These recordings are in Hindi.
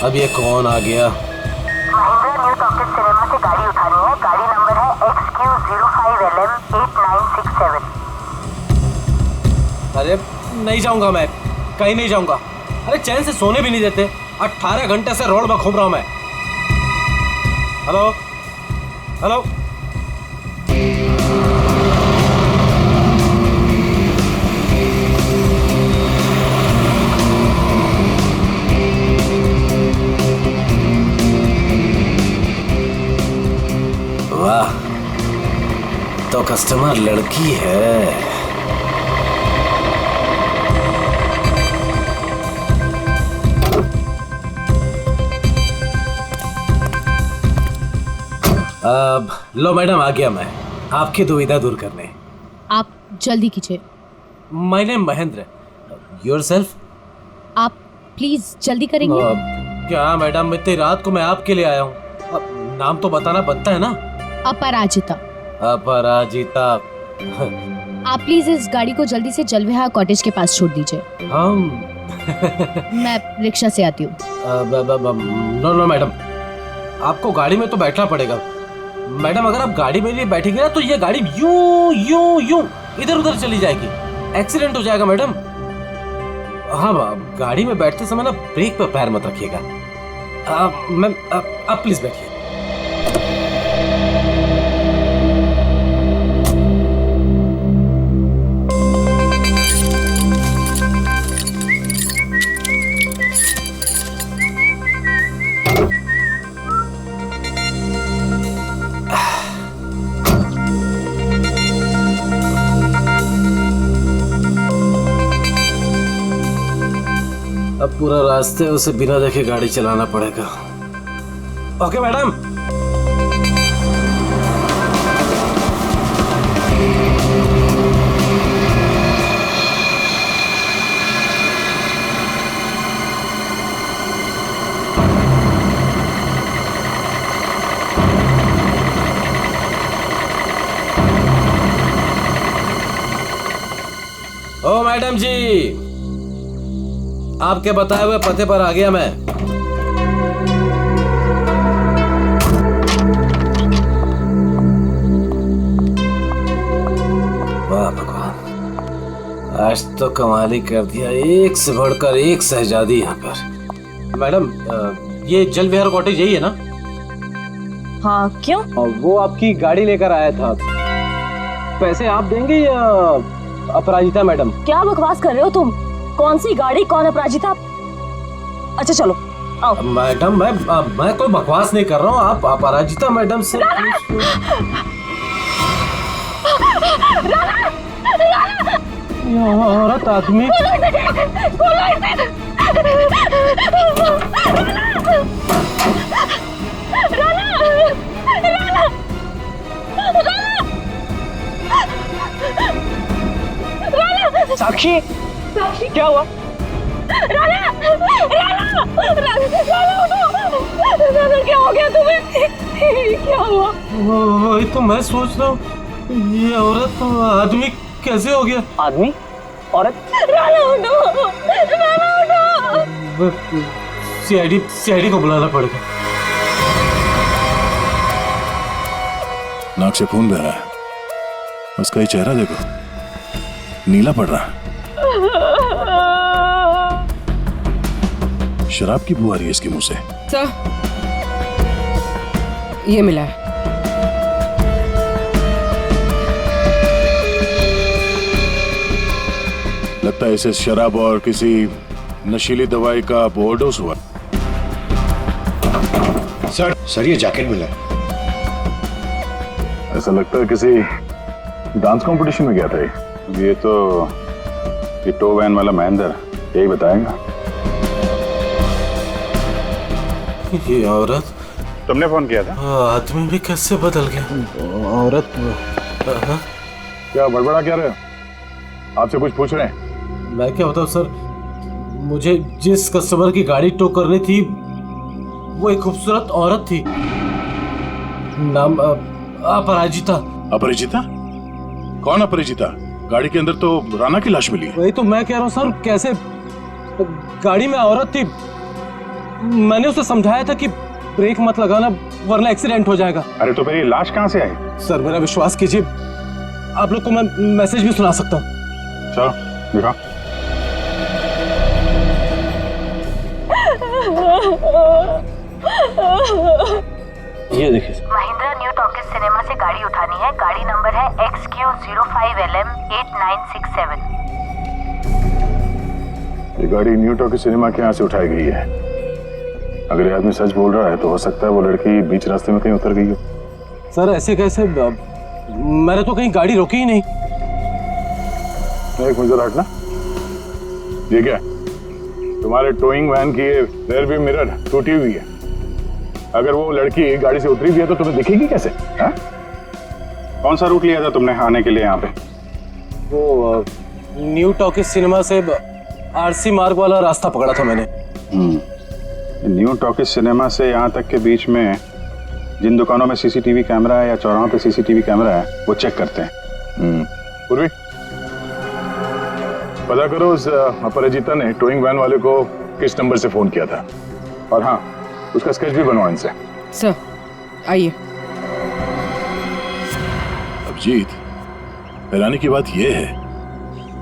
अब ये कौन आ गया? महिंद्रा न्यू टॉकीज सिनेमा से गाड़ी उठानी है। गाड़ी नंबर है XQ05LM8967। अरे नहीं जाऊंगा मैं, कहीं नहीं जाऊंगा। अरे चैन से सोने भी नहीं देते। 18 घंटे से रोड में घूम रहा हूं मैं। Hello hello. वाह, तो कस्टमर लड़की है। अब लो मैडम, आ गया मैं आपकी दुविधा दूर करने। आप जल्दी कीजिए। My name Mahendra. योरसेल्फ? आप प्लीज जल्दी करेंगे। क्या मैडम, इतनी रात को मैं आपके लिए आया हूँ। नाम तो बताना बनता है ना। अपराजिता। अपराजिता। आप प्लीज इस गाड़ी को जल्दी से जलविहार कॉटेज के पास छोड़ दीजिए। हम मैं रिक्शा से आती हूँ। नो नो मैडम, आपको गाड़ी में तो बैठना पड़ेगा। मैडम अगर आप गाड़ी में नहीं बैठेंगे ना तो ये गाड़ी यूं यूं यूं इधर उधर चली जाएगी। एक्सीडेंट हो जाएगा मैडम। हाँ, गाड़ी में बैठते समय ना ब्रेक पर पैर मत रखिएगा। मैम आप प्लीज बैठिए। अब पूरा रास्ते उसे बिना देखे गाड़ी चलाना पड़ेगा। Okay madam. O madam ji, आपके बताए हुए पते पर आ गया मैं। वाह भगवान, आज तो कमाल ही कर दिया। एक से बढ़कर एक शहजादी यहाँ पर। मैडम ये जल विहार कॉटेज यही है ना? हाँ, क्यों? वो आपकी गाड़ी लेकर आया था। पैसे आप देंगे या अपराजिता मैडम? क्या बकवास कर रहे हो तुम? कौन सी गाड़ी, कौन अपराजिता? अच्छा चलो आओ। मैडम मैं कोई बकवास नहीं कर रहा हूँ। आप अपराजिता मैडम से औरत आदमी। साक्षी, क्या हुआ? राना, राना, राना, क्या हो गया तुम्हें? क्या हुआ? वही तो मैं सोच रहा हूँ, ये औरत आदमी कैसे हो गया? आदमी? औरत? राना उठो, राना उठो। सीआईडी को बुलाना पड़ेगा। नाक से खून बह रहा है। उसका ये चेहरा देखो, नीला पड़ रहा है। शराब की बू आ रही है इसके मुंह से। सर, ये मिला है। लगता है इसे शराब और किसी नशीली दवाई का ओवरडोज हुआ। सर ये जैकेट मिला है। ऐसा लगता है किसी डांस कंपटीशन में गया था ये तो ये टो वैन वाला महेंद्र यही बताएगा। ये औरत, तुमने फोन किया था? आदमी भी कैसे बदल गया। औरत क्या बड़बड़ा क्या रहे हो? आपसे कुछ पूछ रहे हैं। मैं क्या बताऊं सर, मुझे जिस कस्टमर की गाड़ी टो करनी थी वो एक खूबसूरत औरत थी। नाम अपराजिता। अपरिचिता? कौन अपरिचिता? गाड़ी के अंदर तो राना की लाश मिली है। वही तो मैं कह रहा हूँ सर, कैसे गाड़ी में औरत थी, मैंने उसे समझाया था कि ब्रेक मत लगाना वरना एक्सीडेंट हो जाएगा। अरे तो फिर ये लाश कहाँ से आई? सर मेरा विश्वास कीजिए, आप लोग को मैं मैसेज भी सुना सकता हूँ। चलो दिखा। ये देखिए sir. Mahindra new talkies cinema से गाड़ी उठानी है। गाड़ी नंबर है XQ05LM8967। ये गाड़ी न्यू टॉकीज सिनेमा के यहाँ से उठाई गई है। अगर ये आदमी सच बोल रहा है तो हो सकता है वो लड़की बीच रास्ते में कहीं उतर गई हो। सर ऐसे कैसे, मैंने तो कहीं गाड़ी रोकी ही नहीं। एक मिनट हटना। ये क्या, तुम्हारे टोइंग वैन की रेयर व्यू मिरर टूटी हुई है। अगर वो लड़की गाड़ी से उतरी भी है तो तुम्हें दिखेगी कैसे? हा? कौन सा रूट लिया था तुमने आने के लिए यहाँ पे? वो न्यू टॉकीज सिनेमा से आरसी मार्ग वाला रास्ता पकड़ा था मैंने। न्यू टॉकीज सिनेमा से यहाँ तक के बीच में जिन दुकानों में सीसीटीवी कैमरा है या चौराहों पे सीसीटीवी कैमरा है वो चेक करते हैं। पूर्वी पता करो उस अपराजिता ने टोइंग वैन वाले को किस नंबर से फोन किया था, और हाँ उसका स्केच भी बनवाओ इनसे। सर आइए। अभिजीत, हैरानी की बात यह है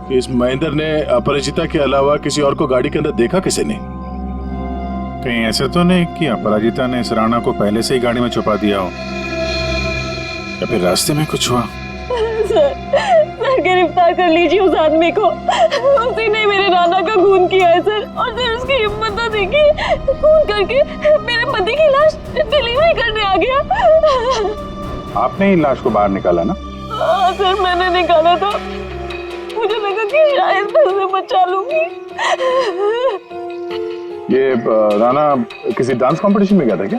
कि इस महेंद्र ने अपराजिता के अलावा किसी और को गाड़ी के अंदर देखा किसी ने? कहीं ऐसे तो नहीं कि अपराजिता ने इस राणा को पहले से ही गाड़ी में छुपा दिया हो, या फिर रास्ते में कुछ हुआ? सर गिरफ्तार कर लीजिए उस आदमी को। उसी ने मेरे नाना का खून किया है सर। और सर उसकी हिम्मत तो देखिए, खून करके मेरे पति की लाश डिलीवरी करने आ गया। आपने ही लाश को बाहर निकाला ना? हाँ सर मैंने निकाला था। मुझे लगा कि शायद मैं उसे बचा लूंगी। ये राणा किसी डांस कंपटीशन में गया था क्या?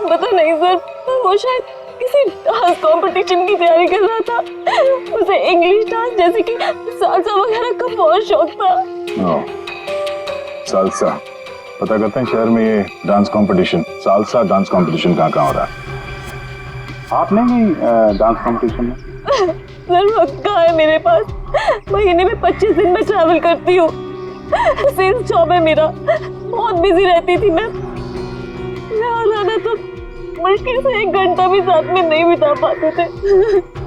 पता नहीं सर, वो शायद किसी डांस कंपटीशन की तैयारी कर रहा था। उसे इंग्लिश डांस जैसे कि सालसा वगैरह का बहुत शौक था। सालसा, पता करते हैं शहर में ये dance competition, salsa dance competition कहाँ हो रहा है। आपने भी डांस कंपटीशन में? सर वक्त कहाँ है मेरे पास? महीने में 25 दिन में ट्रैवल करती हूँ। सेल्स जॉब है मेरा, बहुत बिजी रहती थी मैं। यहाँ जाना तो मुश्किल से 1 घंटा भी साथ में नहीं बिता पाते थे।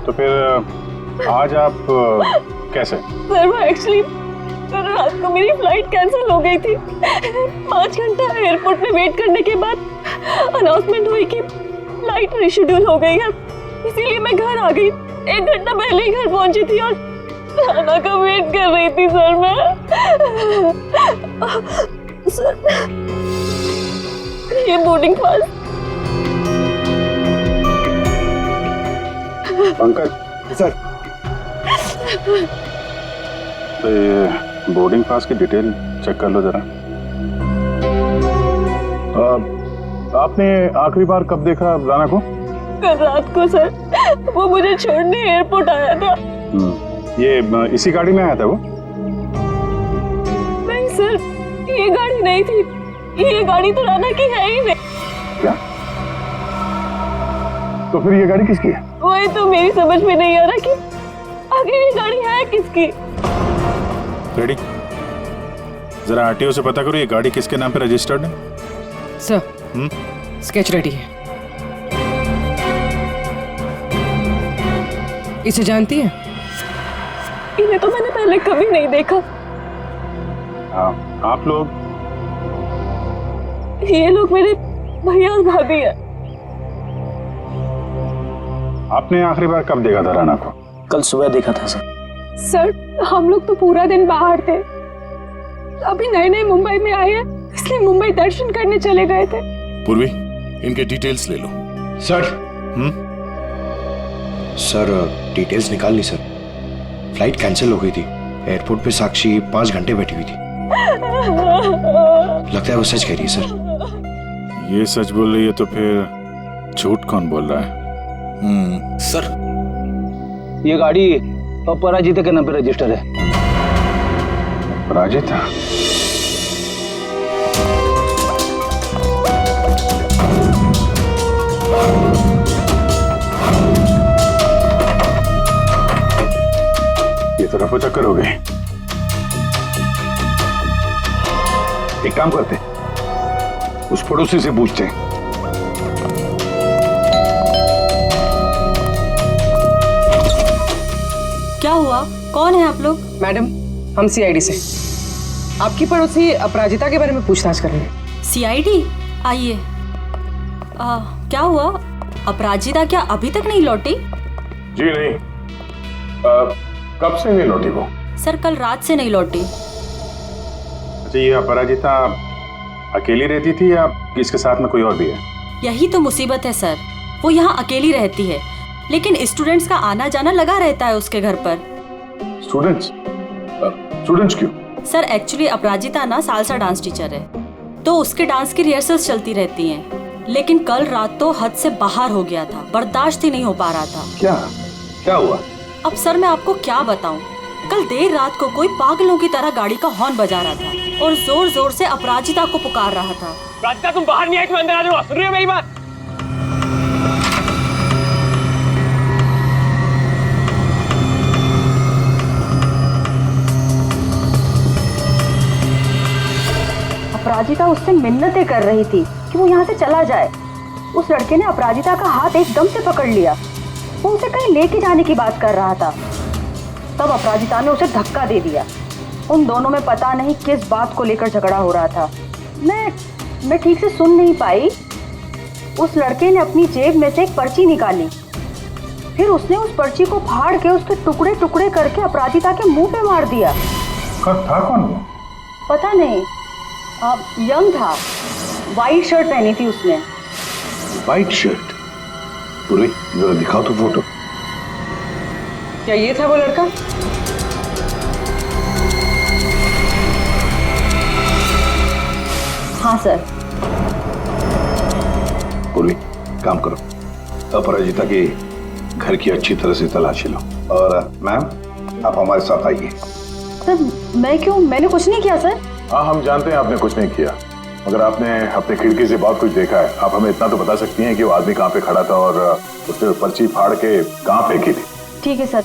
तो फिर आज आप कैसे? सर वो एक्चुअली कल रात को मेरी फ्लाइट कैंसिल हो गई थी। 5 घंटा एयरपोर्ट में वेट करने के बाद अनाउंसमेंट हुई कि फ्लाइट रिशेड्यूल हो गई है, इसीलिए मैं घर आ गई। 1 घंटा पहले ही घर पहुंची थी और खाना का वेट कर रही थी सर मैं। सर ये बोर्डिंग पास। पंकज सर। तो ये बोर्डिंग पास की डिटेल चेक कर लो जरा। आपने आखिरी बार कब देखा राणा को? कल रात को सर, वो मुझे छोड़ने एयरपोर्ट आया था। ये इसी गाड़ी में आया था वो? नहीं सर, ये गाड़ी नहीं थी। ये गाड़ी तो राणा की है ही नहीं। क्या? तो फिर ये गाड़ी किसकी है? वही तो मेरी समझ में नहीं आ रहा कि आखिर ये गाड़ी है किसकी। रेडी, जरा आरटीओ से पता करो ये गाड़ी किसके नाम पे रजिस्टर्ड है। सर स्केच रेडी है। इसे जानती है? इन्हें तो मैंने पहले कभी नहीं देखा। हाँ, आप लोग? ये लोग मेरे भैया और भाभी है। आपने आखिरी बार कब देखा था राणा को? कल सुबह देखा था सर। सर हम लोग तो पूरा दिन बाहर थे, अभी नए नए मुंबई में आए हैं, इसलिए मुंबई दर्शन करने चले गए थे। पूर्वी, इनके डिटेल्स ले लो। सर। सर डिटेल्स निकाल ली सर। फ्लाइट कैंसिल हो गई थी। एयरपोर्ट पे साक्षी 5 घंटे बैठी हुई थी। लगता है वो सच कह रही है सर। ये सच बोल रही है तो फिर झूठ कौन बोल रहा है? सर ये गाड़ी अपराजिता के नाम पे रजिस्टर है। अपराजिता? ये तो रफा चक्कर हो गए। एक काम करते, उस पड़ोसी से पूछते हैं। क्या हुआ? कौन है आप लोग? मैडम, हम सीआईडी से आपकी पड़ोसी अपराजिता के बारे में पूछताछ कर रहे हैं। सीआईडी? आइए। क्या हुआ? अपराजिता क्या अभी तक नहीं लौटी? जी नहीं। कब से नहीं लौटी वो? सर कल रात से नहीं लौटी। अच्छा, ये अपराजिता अकेली रहती थी या इसके साथ में कोई और भी है? यही तो मुसीबत है सर, वो यहाँ अकेली रहती है, लेकिन स्टूडेंट्स का आना जाना लगा रहता है उसके घर पर। स्टूडेंट्स? स्टूडेंट्स क्यों? सर एक्चुअली अपराजिता ना सालसा डांस टीचर है, तो उसके डांस की रिहर्सल्स चलती रहती हैं। लेकिन कल रात तो हद से बाहर हो गया था, बर्दाश्त ही नहीं हो पा रहा था। क्या हुआ? अब सर मैं आपको क्या बताऊं, कल देर रात को कोई पागलों की तरह गाड़ी का हॉर्न बजा रहा था और जोर जोर से अपराजिता को पुकार रहा था। अपराजिता तुम बाहर नहीं आई, तुम अंदर आ जाओ। सुन रही हो मेरी बात? अपराजिता उससे मिन्नतें कर रही थी कि वो यहाँ से चला जाए। उस लड़के ने अपराजिता का हाथ एकदम से पकड़ लिया। वो उसे कहीं लेके जाने की बात कर रहा था। तब अपराजिता ने उसे धक्का दे दिया। उन दोनों में पता नहीं किस बात को लेकर झगड़ा हो रहा था। मैं ठीक से सुन नहीं पाई। उस लड़के ने अपनी जेब में से एक पर्ची निकाली, फिर उसने उस पर्ची को फाड़ के उसके टुकड़े टुकड़े करके अपराजिता के मुंह पे मार दिया। था कौन वो? पता नहीं, यंग था, वाइट शर्ट पहनी थी उसने। White shirt? पूरी जरा दिखाओ तो फोटो। क्या ये था वो लड़का? हाँ सर। पूरी काम करो, अपराजिता के घर की अच्छी तरह से तलाशी लो। और मैम, आप हमारे साथ आइए। सर मैं क्यों? मैंने कुछ नहीं किया सर। हाँ, हम जानते हैं आपने कुछ नहीं किया, मगर आपने अपने खिड़की से बहुत कुछ देखा है। आप हमें इतना तो बता सकती हैं कि वो आदमी कहाँ पे खड़ा था और उसने पर्ची फाड़ के कहाँ फेंकी थी? ठीक है सर।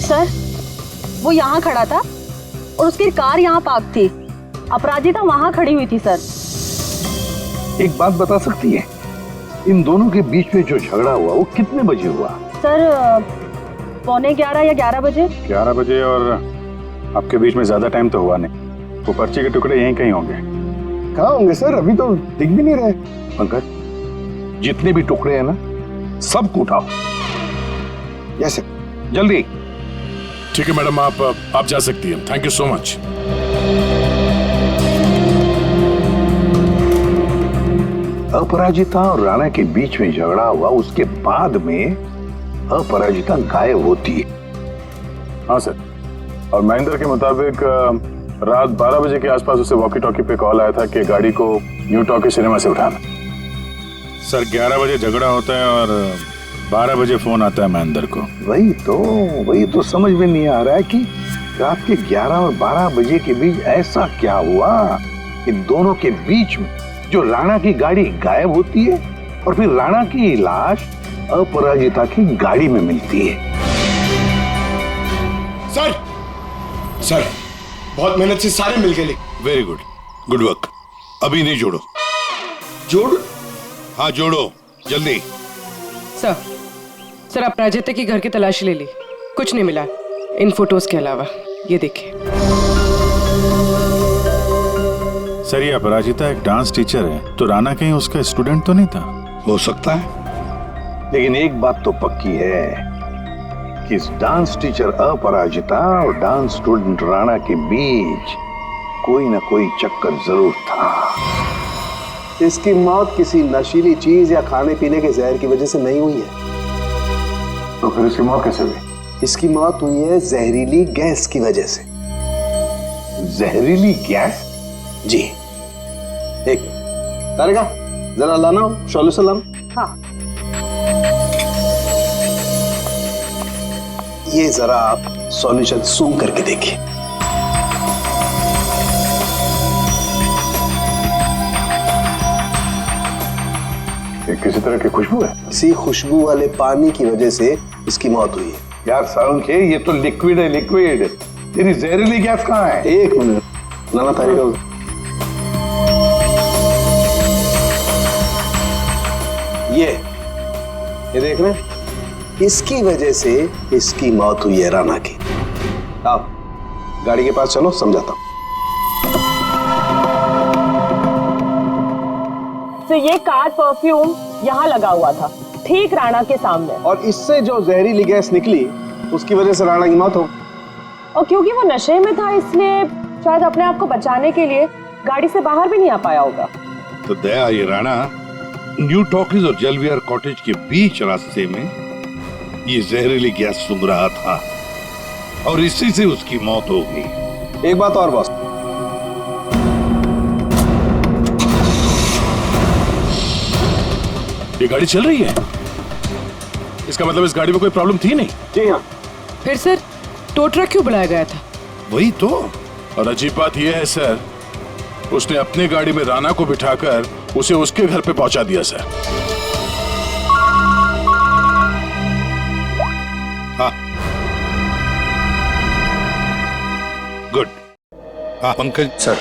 सर वो यहाँ खड़ा था और उसकी कार यहाँ पार्क थी। अपराजिता वहाँ खड़ी हुई थी सर। एक बात बता सकती है, इन दोनों के बीच में जो झगड़ा हुआ वो कितने बजे हुआ? सर 11:15 या 11 बजे। 11 बजे। और आपके बीच में ज्यादा टाइम तो हुआ नहीं। वो पर्ची के टुकड़े यहीं कहीं होंगे। कहाँ होंगे सर? अभी तो दिख भी नहीं रहे। पंकज, जितने भी टुकड़े हैं ना, सबको उठाओ। यस जल्दी। ठीक है मैडम, आप जा सकती हैं। Thank you so much. Aparajita और राणा के बीच में झगड़ा हुआ, उसके बाद में अपराजिता गायब होती है। हाँ सर, और महेंद्र के मुताबिक रात 12 बजे के आसपास उसे वॉकी टॉकी पे कॉल आया था कि गाड़ी को न्यू टॉकी सिनेमा से उठाना। सर 11 बजे झगड़ा होता है और 12 बजे फोन आता है महेंद्र को। वही तो समझ में नहीं आ रहा है कि रात के 11 और 12 बजे के बीच ऐसा क्या हुआ कि दोनों के बीच में जो राणा की गाड़ी गायब होती है और फिर राणा की लाश अपराजिता की गाड़ी में मिलती है। सर बहुत मेहनत से सारे मिल गए। Very good, good work. अभी नहीं जोड़ो। जोड़? हाँ जोड़ो जल्दी। सर अपराजिता की घर की तलाशी ले ली, कुछ नहीं मिला इन फोटोज के अलावा। ये देखिए सर, ये अपराजिता एक डांस टीचर है, तो राणा कहीं उसका स्टूडेंट तो नहीं था? हो सकता है, लेकिन एक बात तो पक्की है कि इस डांस टीचर अपराजिता और डांस स्टूडेंट राणा के बीच कोई ना कोई चक्कर जरूर था। इसकी मौत किसी नशीली चीज या खाने पीने के जहर की वजह से नहीं हुई है। तो फिर इसकी मौत कैसे हुई? इसकी मौत हुई है जहरीली गैस की वजह से। जहरीली गैस? जी। एक तारिका, जरा लाना सॉल्यूशन लाना। हाँ। ये जरा आप सॉल्यूशन सूंघ करके देखिए। किसी तरह की खुशबू है? इसी खुशबू वाले पानी की वजह से इसकी मौत हुई है। यार सालुंखे, ये तो लिक्विड है, लिक्विड। तेरी जहरीली गैस कहाँ है? एक मिनट लाना तारीख। ये देख रहे हैं, इसकी वजह से इसकी मौत हुई है राणा की। आप गाड़ी के पास चलो, समझाता हूं। तो ये कार परफ्यूम यहाँ लगा हुआ था, ठीक राणा के सामने, और इससे जो जहरीली गैस निकली उसकी वजह से राणा की मौत हो। और क्योंकि वो नशे में था इसलिए शायद अपने आप को बचाने के लिए गाड़ी से बाहर भी नहीं आ पाया होगा। तो दया, ये राणा न्यू टॉकीज और जलविहार कॉटेज के बीच रास्ते में ये जहरीली गैस सूंघ रहा था और इसी से उसकी मौत हो गई। एक बात और बॉस, ये गाड़ी चल रही है, इसका मतलब इस गाड़ी में कोई प्रॉब्लम थी नहीं। जी हाँ। फिर सर टो ट्रक क्यों बुलाया गया था? वही तो। और अजीब बात यह है सर, उसने अपने गाड़ी में राणा को बिठाकर उसे उसके घर पे पहुंचा दिया सर। हाँ, गुड। हाँ पंकज सर,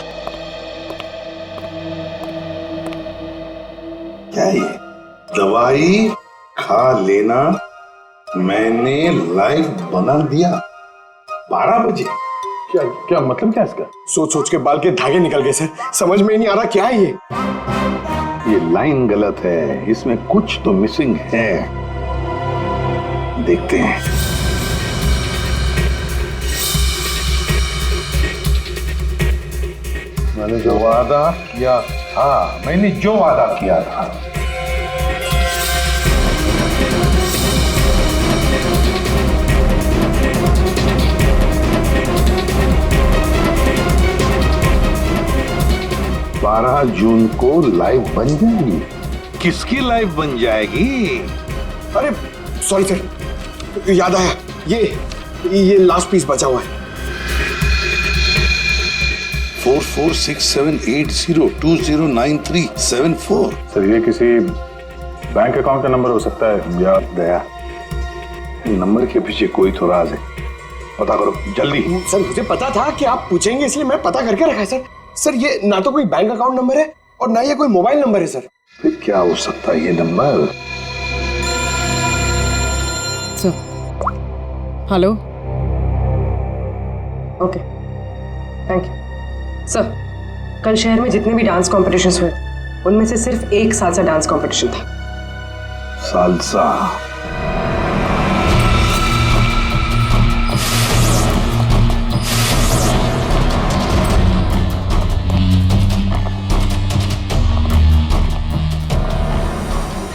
क्या है ये? दवाई खा लेना, मैंने लाइव बना दिया 12 बजे। क्या क्या मतलब क्या इसका? सोच सोच के बाल के धागे निकल गए सर, समझ में ही नहीं आ रहा क्या है ये। ये लाइन गलत है, इसमें कुछ तो मिसिंग है। देखते हैं। मैंने जो वादा किया था, मैंने जो वादा किया था, बारह जून को लाइव बन जाएगी। किसकी लाइव बन जाएगी? अरे सॉरी सर, याद आया, ये लास्ट पीस बचा हुआ है। 446780209374। सर, ये किसी बैंक अकाउंट का नंबर हो सकता है या दया, नंबर के पीछे कोई तो राज है, पता करो जल्दी। सर मुझे पता था कि आप पूछेंगे, इसलिए मैं पता करके रखा है सर। सर ये ना तो कोई बैंक अकाउंट नंबर है और ना ये कोई मोबाइल नंबर है सर। फिर क्या हो सकता है ये number? Sir hello, okay thank you. Sir कल शहर में जितने भी डांस कॉम्पिटिशन्स हुए उनमें से सिर्फ एक सालसा डांस कॉम्पिटिशन था। सालसा?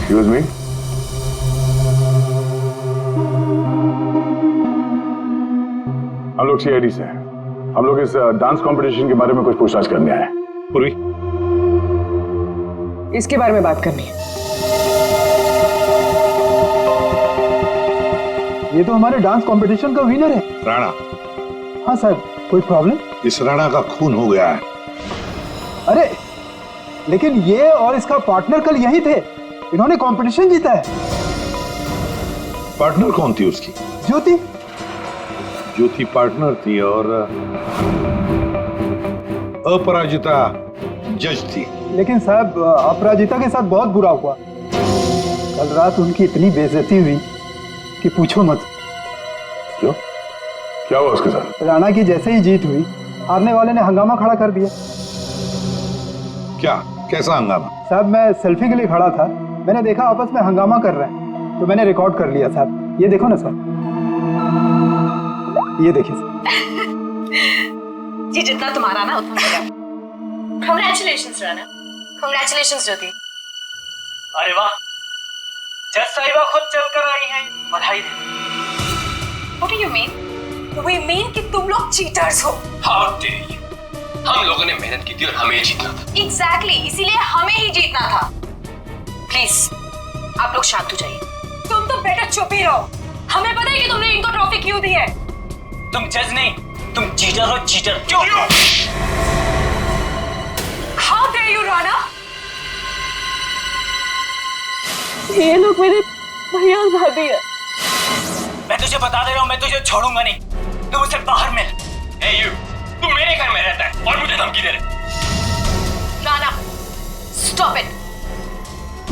एक्सक्यूज मी, हम लोग सीआईडी से हैं। हम लोग इस डांस कंपटीशन के बारे में कुछ पूछताछ करने आए हैं। पूर्वी, इसके बारे में बात करनी है। ये तो हमारे डांस कंपटीशन का विनर है। राणा। हाँ सर, कोई प्रॉब्लम? इस राणा का खून हो गया है। अरे लेकिन ये और इसका पार्टनर कल यही थे, इन्होंने कंपटीशन जीता है। पार्टनर कौन थी उसकी? ज्योति। ज्योति पार्टनर थी और अपराजिता जज थी। लेकिन साहब अपराजिता के साथ बहुत बुरा हुआ। कल रात उनकी इतनी बेइज्जती हुई कि पूछो मत। क्यों? क्या हुआ उसके साथ? राणा की जैसे ही जीत हुई, हारने वाले ने हंगामा खड़ा कर दिया। क्या? कैसा हंगामा? साहब मैं सेल्फी के लिए खड़ा था, मैंने देखा आपस में हंगामा कर रहे हैं, तो मैंने रिकॉर्ड कर लिया साहब। ये देखो ना सर, ये देखिए जी, जितना तुम्हारा ना उतना मेरा। कांग्रेचुलेशंस राणा। कांग्रेचुलेशंस ज्योति। अरे वाह, जज साहिबा खुद चलकर आई हैं, बधाई दे। What do you mean? We mean कि तुम लोग चीटर्स हो। How dare you? हम लोगों ने मेहनत की थी और हमें जीतना था। Exactly, इसीलिए हमें ही जीतना था। प्लीज आप लोग शांत हो जाइए। तुम तो बेटा चुप ही रहो। हमें पता है कि तुमने इनको ट्रॉफी क्यों दी है। तुम जज नहीं, तुम चीटर हो, चीटर। क्यों? How dare you, Rana? ये लोग मेरे भैया और भाभी है। मैं तुझे बता दे रहा हूँ, मैं तुझे छोड़ूंगा नहीं। तू मुझसे बाहर मिल। Hey you, तू मेरे घर में रहता है और मुझे धमकी दे रहे। Rana, stop it.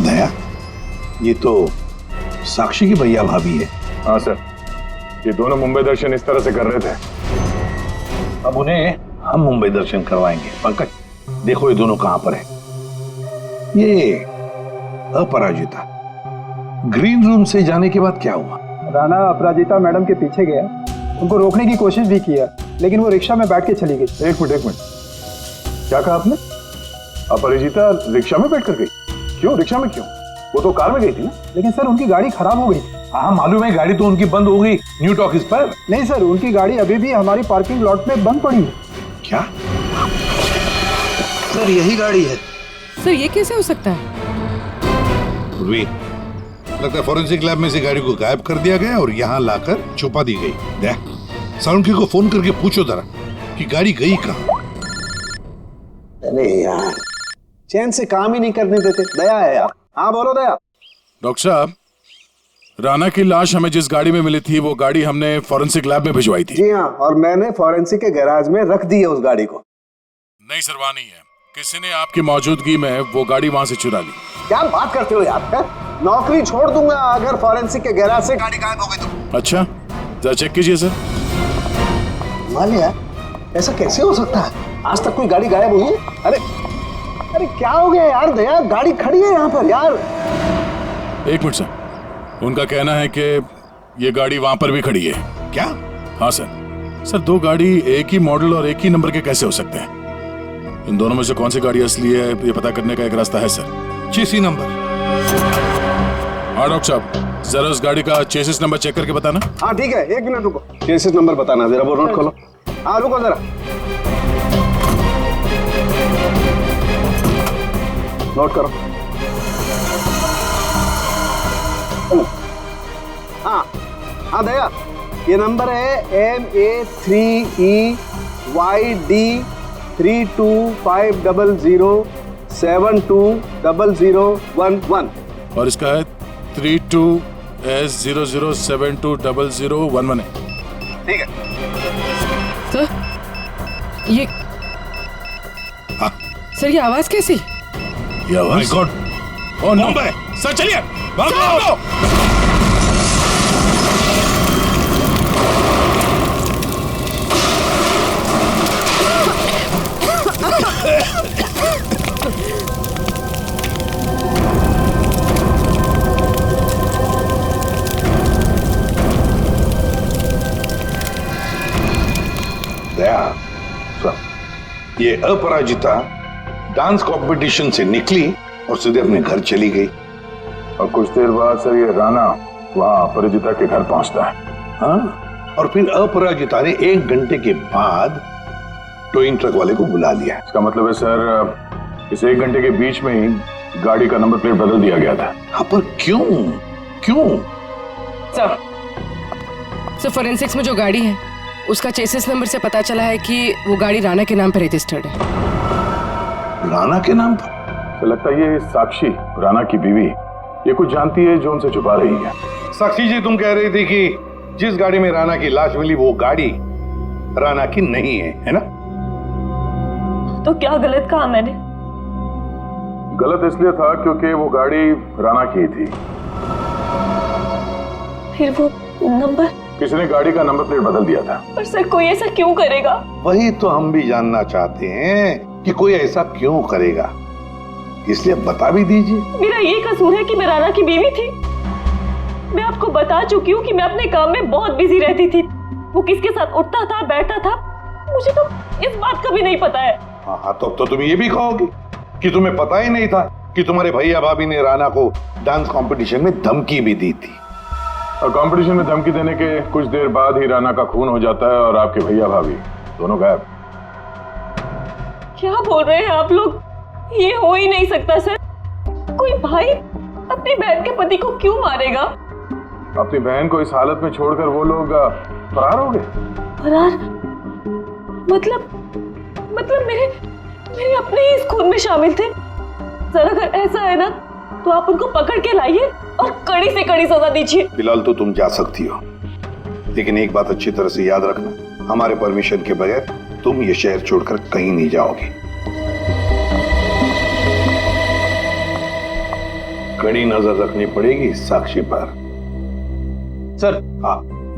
दया, ये तो साक्षी की भैया भाभी है। हाँ सर, ये दोनों मुंबई दर्शन इस तरह से कर रहे थे। अब उन्हें हम मुंबई दर्शन करवाएंगे। पंकज, देखो ये दोनों कहां पर है। ये अपराजिता ग्रीन रूम से जाने के बाद क्या हुआ? राणा अपराजिता मैडम के पीछे गया, उनको रोकने की कोशिश भी किया, लेकिन वो रिक्शा में बैठ के चली गई। एक मिनट, क्या कहा आपने? अपराजिता रिक्शा में बैठ कर गई? क्यों रिक्शा में क्यों? वो तो कार में गई थी ना। लेकिन सर उनकी गाड़ी खराब हो गई थी। हाँ मालूम है, गाड़ी तो उनकी बंद हो गई न्यू टॉकीज पर। नहीं सर, उनकी गाड़ी अभी भी हमारी पार्किंग लॉट में बंद पड़ी है। क्या? सर यही गाड़ी है। सर ये कैसे हो सकता है? लगता है फॉरेंसिक लैब में से गाड़ी को गायब कर दिया गया और यहाँ लाकर छुपा दी गई। साउंड को फोन करके पूछो जरा कि गाड़ी गई कहाँ। अरे यार, चैन से काम ही नहीं करने देते। दया है यार। हाँ बोलो दया। डॉक्टर साहब, राणा की लाश हमें जिस गाड़ी में मिली थी वो गाड़ी हमने फॉरेंसिक लैब में भिजवाई थी। जी हाँ, और मैंने फॉरेंसिक के गैराज में रख दी है उस गाड़ी को। नहीं सर, वहाँ नहीं है। किसी ने आपकी मौजूदगी में वो गाड़ी वहाँ से चुरा ली। क्या बात करते हो यार? है? नौकरी छोड़ दूंगा अगर फॉरेंसिक के गैराज से गाड़ी गायब हो गई तो। अच्छा, जरा चेक कीजिए सर। मालिया, ऐसा कैसे हो सकता है? आज तक कोई गाड़ी गायब हुई है? अरे क्या हो गया यार दया? गाड़ी खड़ी है यहाँ पर यार। एक मिनट सर, उनका कहना है कि ये गाड़ी वहां पर भी खड़ी है। क्या? हाँ सर, दो गाड़ी एक ही मॉडल और एक ही नंबर के कैसे हो सकते हैं? इन दोनों में से कौन सी गाड़ी असली है ये पता करने का एक रास्ता है सर। चेसी नंबर। हाँ डॉक्टर साहब, जरा उस गाड़ी का चेसिस नंबर चेक करके बताना। हाँ ठीक है, एक मिनट रुको। चेसिस नंबर बताना जरा, वो नोट खोलो। हाँ रुको जरा, नोट करो। हाँ दया, ये नंबर है MA3EYD325007200011 और इसका है 32S00720011 है। ठीक है सर, ये सर ये आवाज कैसी? ये आवाज? गॉड, ओह नो सर, चलिए भागो। दया, ये अपराजिता डांस कंपटीशन से निकली और सीधे अपने घर चली गई। और कुछ देर बाद सर ये राणा वहाँ अपराजिता के घर पहुंचता है। हाँ, और फिर अपराजिता ने 1 घंटे के बाद टोइंग ट्रक वाले को बुला लिया। इसका मतलब है सर, इस 1 घंटे के बीच में ही गाड़ी का नंबर प्लेट बदल दिया गया था। हाँ, पर क्यों? सर फोरेंसिक्स में जो गाड़ी है उसका चेसिस नंबर से पता चला है कि वो गाड़ी राणा के नाम पर रजिस्टर्ड है। राणा के नाम पर? तो लगता है ये साक्षी, राणा की बीवी, ये कुछ जानती है जो उनसे छुपा रही है। साक्षी जी, तुम कह रही थी कि जिस गाड़ी में राणा की लाश मिली वो गाड़ी राणा की नहीं है ना? तो क्या गलत कहा मैंने? गलत इसलिए था क्योंकि वो गाड़ी राणा की थी। फिर वो नंबर? किसी ने गाड़ी का नंबर प्लेट बदल दिया था। पर सर कोई ऐसा क्यों करेगा? वही तो हम भी जानना चाहते हैं कि कोई ऐसा क्यों करेगा, इसलिए बता भी दीजिए। मेरा ये कसूर है कि मैं राणा की बीवी थी। मैं आपको बता चुकी हूँ कि मैं अपने काम में बहुत बिजी रहती थी। वो किसके साथ उठता था बैठता था मुझे तो इस बात का भी नहीं पता है। हाँ, तो तुम ये भी कहोगे कि तुम्हें पता ही नहीं था कि तुम्हारे भैया भाभी ने राणा को डांस कंपटीशन में धमकी भी दी थी। और कंपटीशन में धमकी देने के कुछ देर बाद ही राणा का खून हो जाता है और आपके भैया भाभी दोनों गायब। क्या बोल रहे हैं आप लोग? ये हो ही नहीं सकता सर। कोई भाई अपनी बहन के पति को क्यों मारेगा? अपनी बहन को इस हालत में छोड़कर वो लोग फरार हो गए। फरार? मतलब मेरे अपने ही इस खून में शामिल थे। सर अगर ऐसा है ना तो आप उनको पकड़ के लाइए और कड़ी से कड़ी सजा दीजिए। फिलहाल तो तुम जा सकती हो, लेकिन एक बात अच्छी तरह से याद रखना, हमारे परमिशन के बगैर तुम ये शहर छोड़कर कहीं नहीं जाओगे। कड़ी नजर रखनी पड़ेगी साक्षी पर। सर,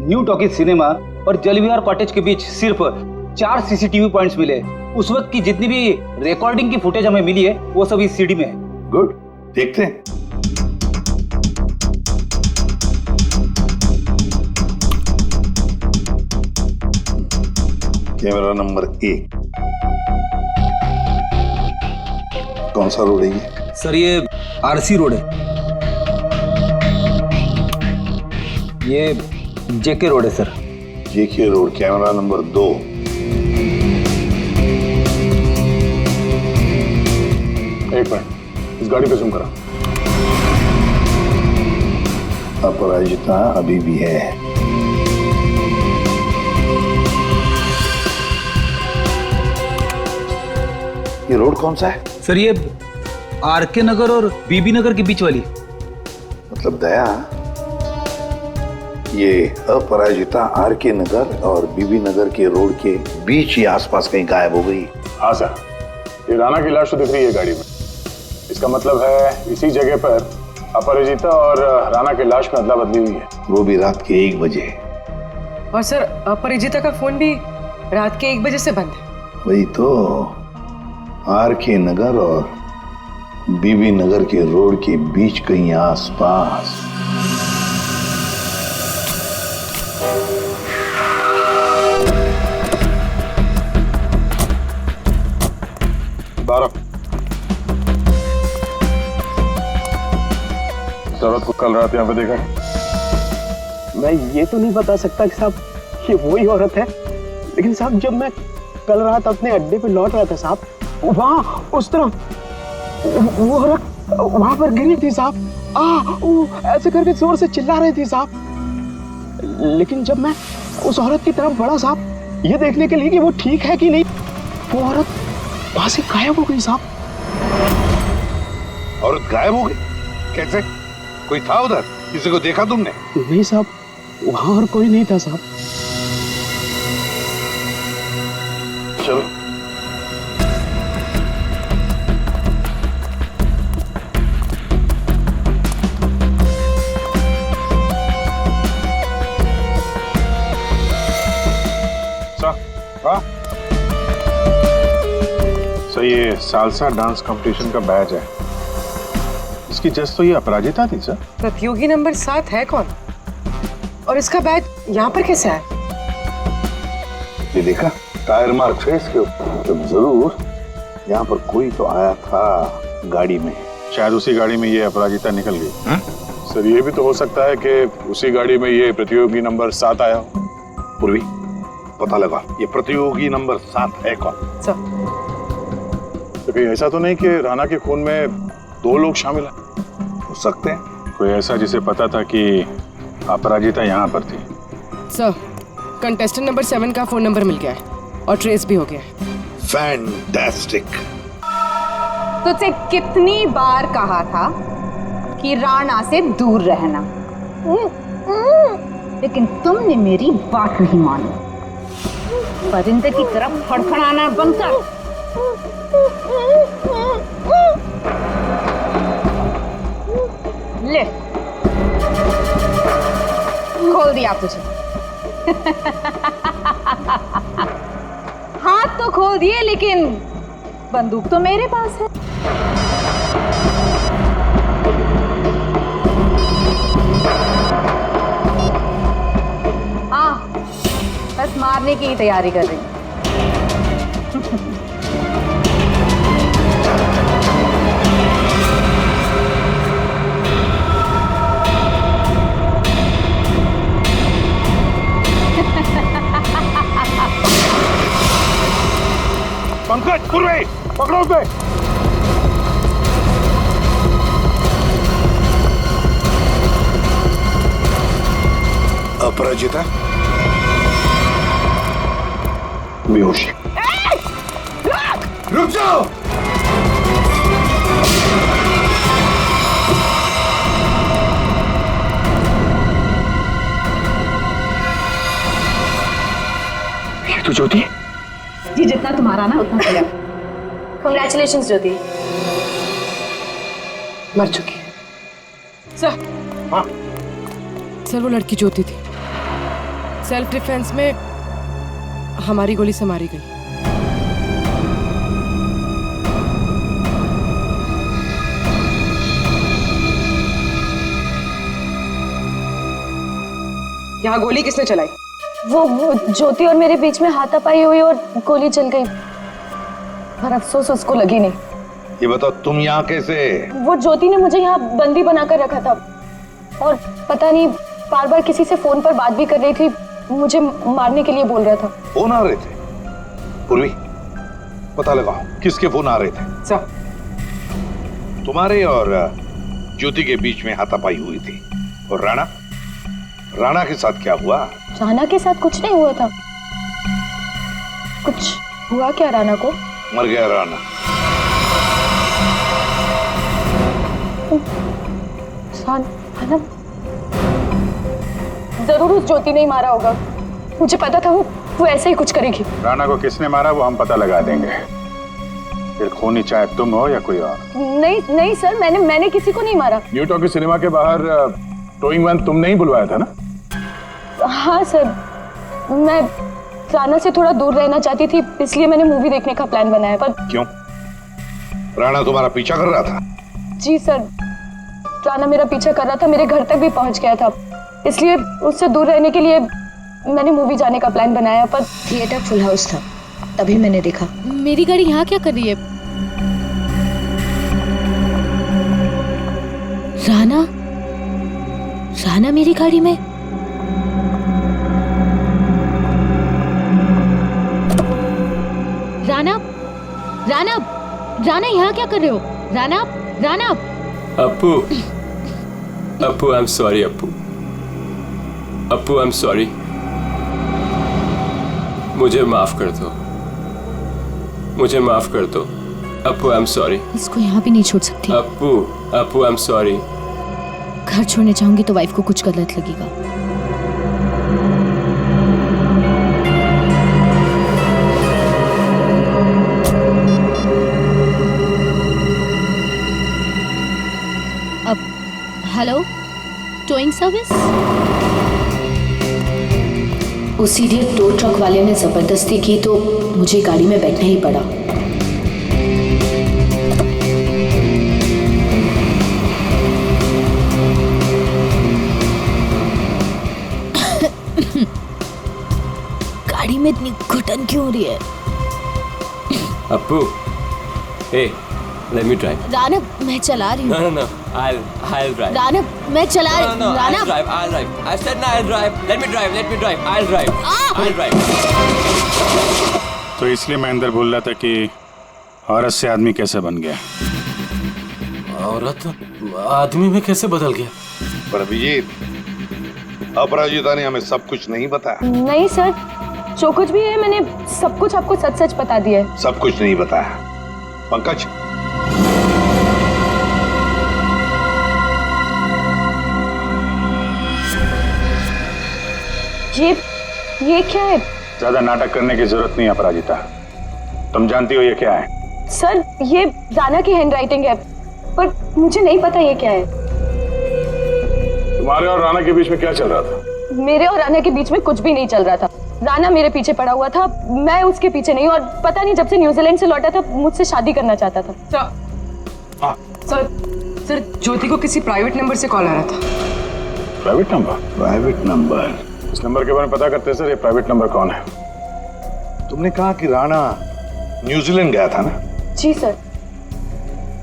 न्यू टॉकीज सिनेमा और जलविहार कॉटेज के बीच सिर्फ 4 सीसीटीवी पॉइंट्स मिले। उस वक्त की जितनी भी रिकॉर्डिंग की फुटेज हमें मिली है वो सब इस सीडी में है। गुड, देखते हैं। Camera number 1। कौन सा रोड है ये? सर ये आरसी रोड है। ये जेके रोड है सर। जेके रोड, कैमरा नंबर 2। एक मिनट, इस गाड़ी पे जूम करा। अपराजिता अभी भी है। ये रोड कौन सा है? सर ये आरके नगर और बीबी नगर के बीच वाली। मतलब दया, ये अपराजिता आरके नगर और बीबी नगर के रोड के बीच ही आसपास कहीं गायब हो गई। हाँ सर, ये राणा की लाश तो दिख रही है गाड़ी में। इसका मतलब है इसी जगह पर अपराजिता और राणा की लाश में अदला बदली हुई है। वो भी रात के 1 बजे। और सर अपराजिता का फोन भी रात के 1 बजे से बंद है। वही तो, आरके नगर और बीबी नगर के रोड के बीच कहीं आसपास। औरत को कल रात यहाँ पे देखा? मैं ये तो नहीं बता सकता कि साहब ये वही औरत है, लेकिन साहब जब मैं कल रात अपने अड्डे पे लौट रहा था साहब, वहाँ उस तरफ वो औरत वहां पर गिरी थी साहब। वो ऐसे करके जोर से चिल्ला रही थी साहब। लेकिन जब मैं उस औरत की तरफ बढ़ा साहब, ये देखने के लिए कि वो ठीक है कि नहीं, वो औरत वहां से गायब हो गई साहब। औरत गायब हो गई? कैसे? कोई था उधर? किसी को देखा तुमने? नहीं साहब, वहां और कोई नहीं था साहब। चलो सर, ये सालसा डांस कंपटीशन का बैच है। इसकी जज तो ये अपराजिता थी सर। प्रतियोगी नंबर 7 है कौन? और इसका बैच यहाँ पर कैसे आया? ये देखा, टायर मार्क्स है इसके ऊपर। तो जरूर यहाँ पर कोई तो आया था गाड़ी में। शायद उसी गाड़ी में ये अपराजिता निकल गई। सर ये भी तो हो सकता है कि उसी गाड़ी में ये प्रतियोगी नंबर 7 आया हो। पूर्वी, पता लगा ये प्रतियोगी नंबर 7 है कौन? सर तो कहीं ऐसा तो नहीं कि राणा के खून में 2 लोग शामिल हैं? हो सकते हैं। कोई ऐसा जिसे पता था कि अपराजिता यहाँ पर थी। सर, कंटेस्टेंट नंबर 7 का फोन नंबर मिल गया है और ट्रेस भी हो गया है। फैंटास्टिक। तुझसे कितनी बार कहा था कि राणा से दूर रहना, लेकिन तुमने मेरी बात नहीं मानी। परिंदे की तरफ फड़फड़ाना बंद कर। ले, खोल दिया तुझे। हाथ तो खोल दिए, लेकिन बंदूक तो मेरे पास है। हाँ, बस मारने की ही तैयारी कर रही हूँ। पंकज, पूर्वे, पकड़ो उसे। अपराजिता बेहोशी। रुक जाओ। ज्योति? जी जितना तुम्हारा ना उतना मेरा। कंग्रेचुलेशंस ज्योति। मर चुकी है सर। हाँ सर वो लड़की ज्योति थी, सेल्फ डिफेंस में हमारी गोली से मारी गई। यहाँ गोली किसने चलाई? वो ज्योति और मेरे बीच में हाथापाई हुई और गोली चल गई, पर अफसोस उसको लगी नहीं। ये बताओ तुम यहाँ कैसे? वो ज्योति ने मुझे यहाँ बंदी बनाकर रखा था और पता नहीं बार बार किसी से फोन पर बात भी कर रही थी, मुझे मारने के लिए बोल रहा था। फोन आ रहे थे? पूर्वी पता लगाओ किसके फोन आ रहे थे। सर तुम्हारे और ज्योति के बीच में हाथापाई हुई थी। और राणा के साथ क्या हुआ? राणा के साथ कुछ नहीं हुआ था। कुछ हुआ क्या राणा को? मर गया राणा। राणा जरूर उस ज्योति ने ही मारा होगा, मुझे पता था वो ऐसे ही कुछ करेगी। राणा को किसने मारा वो हम पता लगा देंगे, फिर खूनी चाहे तुम हो या कोई और। नहीं सर, मैंने किसी को नहीं मारा। न्यू टॉकी सिनेमा के बाहर टोइंग वैन तुमने ही बुलवाया था ना? हाँ सर, मैं राणा से थोड़ा दूर रहना चाहती थी, इसलिए मैंने मूवी देखने का प्लान बनाया। पर क्यों? राणा तुम्हारा पीछा कर रहा था? जी सर, राणा मेरा पीछा कर रहा था, मेरे घर तक भी पहुंच गया था, इसलिए उससे दूर रहने के लिए मैंने मूवी जाने का प्लान बनाया। पर थिएटर फुल हाउस था, तभी मैंने देखा। मेरी गाड़ी यहाँ क्या कर रही है? राणा मेरी गाड़ी में? राणा यहाँ क्या कर रहे हो? Rana Appu I am sorry. Appu I am sorry, मुझे माफ कर दो। Appu I am sorry. इसको यहाँ भी नहीं छोड़ सकती। Appu I am sorry. घर छोड़ने चाहूंगी तो वाइफ को कुछ गलत लगेगा। अब हेलो, टोइंग सर्विस? उसी दिन टो ट्रक वाले ने जबरदस्ती की तो मुझे गाड़ी में बैठना ही पड़ा। गाड़ी में इतनी घुटन क्यों हो रही है? Appu, hey, let me drive. Rana, मैं चला रही हूँ। No, I'll drive. राणा, मैं चला रही हूँ। No, I'll drive. I said no, I'll drive. Let me drive. I'll drive. तो इसलिए महेंद्र बोल रहा था कि औरत से आदमी कैसे बन गया। औरत आदमी में कैसे बदल गया? पर अभिजीत, अपराजिता ने हमें सब कुछ नहीं बताया। नहीं सर, जो कुछ भी है मैंने सब कुछ आपको सच सच बता दिया है। सब कुछ नहीं बताया। पंकज, ये क्या है? ज्यादा नाटक करने की जरूरत नहीं अपराजिता, तुम जानती हो ये क्या है? सर, ये राणा की हैंडराइटिंग है, पर मुझे नहीं पता ये क्या है। तुम्हारे और राणा के बीच में क्या चल रहा था? मेरे और राणा के बीच में कुछ भी नहीं चल रहा था। राणा मेरे पीछे पड़ा हुआ था, मैं उसके पीछे नहीं, और पता नहीं जब से न्यूजीलैंड से लौटा था मुझसे शादी करना चाहता था। सर, ज्योति को किसी प्राइवेट नंबर से कॉल आ रहा था। Private number? Private number? इस नंबर के बारे में पता करते हैं सर, ये प्राइवेट नंबर कौन है? तुमने कहा कि राणा न्यूजीलैंड गया था ना? जी सर।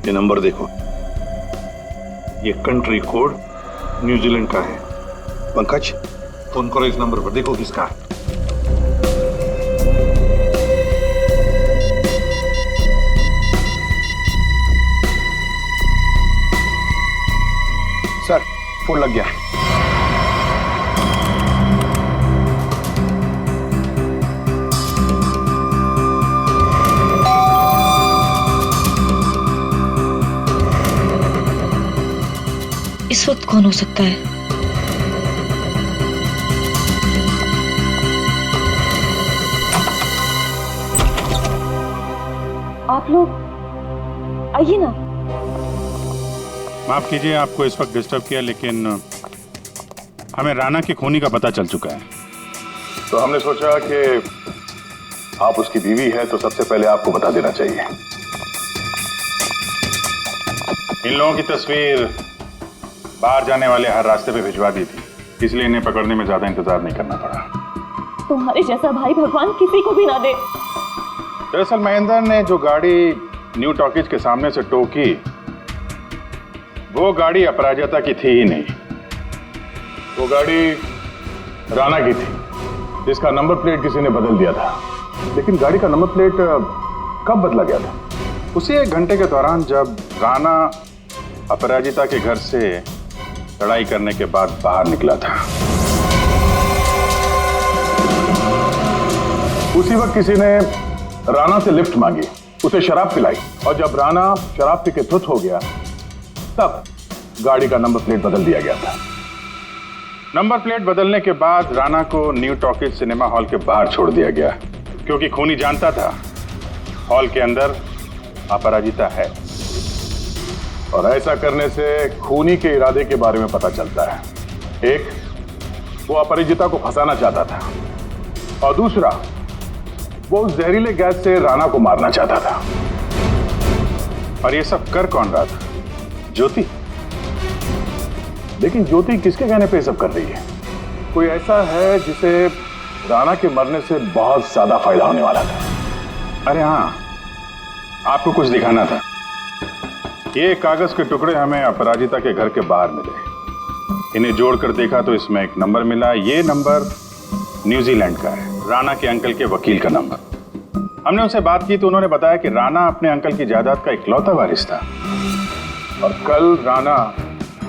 ये नंबर देखो, ये कंट्री कोड न्यूजीलैंड का है। पंकज, फोन करो इस नंबर पर, देखो किसका है। सर, फोन लग गया। इस वक्त कौन हो सकता है? आप लोग आइए ना। माफ कीजिए आपको इस वक्त डिस्टर्ब किया, लेकिन हमें राणा की खूनी का पता चल चुका है। तो हमने सोचा कि आप उसकी बीवी है तो सबसे पहले आपको बता देना चाहिए। इन लोगों की तस्वीर बाहर जाने वाले हर रास्ते पे भिजवा दी थी, इसलिए इन्हें पकड़ने में ज्यादा इंतजार नहीं करना पड़ा। तुम्हारे जैसा भाई भगवान किसी को भी ना दे। दरअसल महेंद्र ने जो गाड़ी न्यू टॉकीज के सामने से टोकी, वो गाड़ी अपराजिता की थी ही नहीं। वो गाड़ी राणा की थी, जिसका नंबर प्लेट किसी ने बदल दिया था। लेकिन गाड़ी का नंबर प्लेट कब बदला गया था? उसी 1 घंटे के दौरान जब राणा अपराजिता के घर से लड़ाई करने के बाद बाहर निकला था। उसी वक्त किसी ने राणा से लिफ्ट मांगी, उसे शराब पिलाई, और जब राणा शराब पी के धुत हो गया तब गाड़ी का नंबर प्लेट बदल दिया गया था। नंबर प्लेट बदलने के बाद राणा को न्यू टॉकीज सिनेमा हॉल के बाहर छोड़ दिया गया, क्योंकि खूनी जानता था हॉल के अंदर अपराजिता है। और ऐसा करने से खूनी के इरादे के बारे में पता चलता है। एक, वो अपराजिता को फंसाना चाहता था, और दूसरा, वो उस जहरीले गैस से राणा को मारना चाहता था। और ये सब कर कौन रहा था? ज्योति। लेकिन ज्योति किसके कहने पे सब कर रही है? कोई ऐसा है जिसे राणा के मरने से बहुत ज्यादा फायदा होने वाला था। अरे हाँ, आपको कुछ दिखाना था। ये कागज के टुकड़े हमें अपराजिता के घर के बाहर मिले। इन्हें जोड़कर देखा तो इसमें एक नंबर मिला। ये नंबर न्यूजीलैंड का है, राणा के अंकल के वकील का नंबर। हमने उनसे बात की तो उन्होंने बताया कि राणा अपने अंकल की जायदाद का इकलौता वारिस था, और कल राणा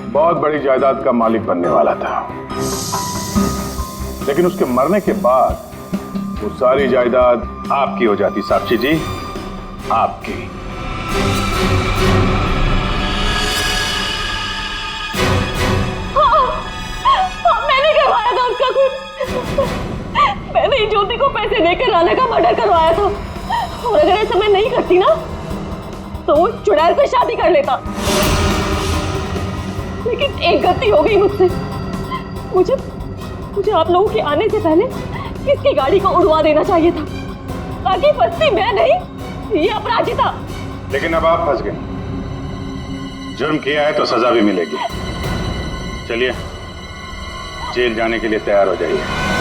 बहुत बड़ी जायदाद का मालिक बनने वाला था। लेकिन उसके मरने के बाद वो सारी जायदाद आपकी हो जाती। साक्षी जी, आपकी। मैंने करवाया था उसका खून। मैंने ही ज्योति को पैसे देकर राणा का मर्डर करवाया था, और अगर ऐसा मैं नहीं करती ना तो वो चुड़ैल से शादी कर लेता। लेकिन एक गलती हो गई मुझसे। मुझे आप लोगों के आने से पहले इसकी गाड़ी को उड़वा देना चाहिए था, ताकि फंसती मैं नहीं, ये अपराजिता। लेकिन अब आप फंस गए। जुर्म किया है तो सजा भी मिलेगी। चलिए जेल जाने के लिए तैयार हो जाइए।